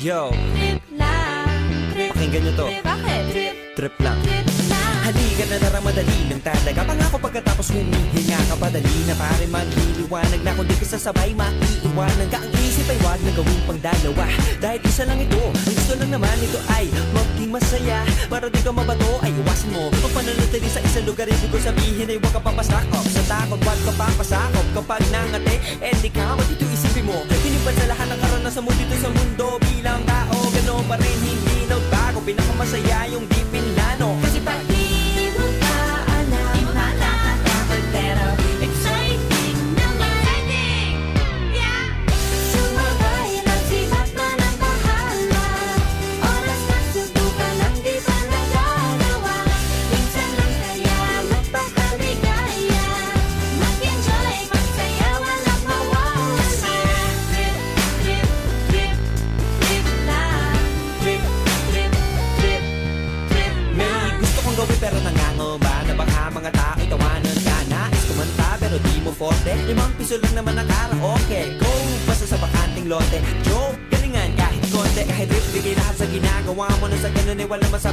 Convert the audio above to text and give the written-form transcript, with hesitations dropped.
Yo, Trip lang, trip, pakinggan nyo to. trip, bakit? Trip, Trip lang. trip lang. Halika na naramadali ng talaga. Pangako pagkatapos humihinga ka padali na pare magliliwanag na kung di ka sasabay maiiwanan ka. Ang isip ay wag na gawin pang dalawa dahil isa lang ito. Ang gusto lang naman ito ay maging masaya. Para di ka mabato ay iwasan mo ang pananatili sa isang lugar. Ibig ko sabihin ay huwag ka papasakop sa takot, wag ka papasakop. Kapag nangate, di ka matito isipin mo. Hinipan sa lahat ng karanasan mo dito sa mundo. Bilang tao, gano'n pa rin hindi nagbago. Pinakamasaya yung di pinlano. Kasi pag Di mo pa alam, nakakatakot pero exciting naman. Yeah! Sumabay lang sibat na ng bahala. Oras na subukan ang di pa nagagawa. Minsan lang kaya magpakaligaya. Mag-enjoy, magsaya, walang mawawala. Trip, trip, trip, trip lang. Trip, trip, trip, trip may lang. gusto kong gawin pero nangangamba na baka mga tao'y tawanan ka. Nais kumanta pero di mo forte. 5 piso lang naman ang karaoke. Go, basta sa bakanting lote. Joke, galingan kahit konti. Kahit rip, bigay lahat sa ginagawa mo. Na sa ganun ay walang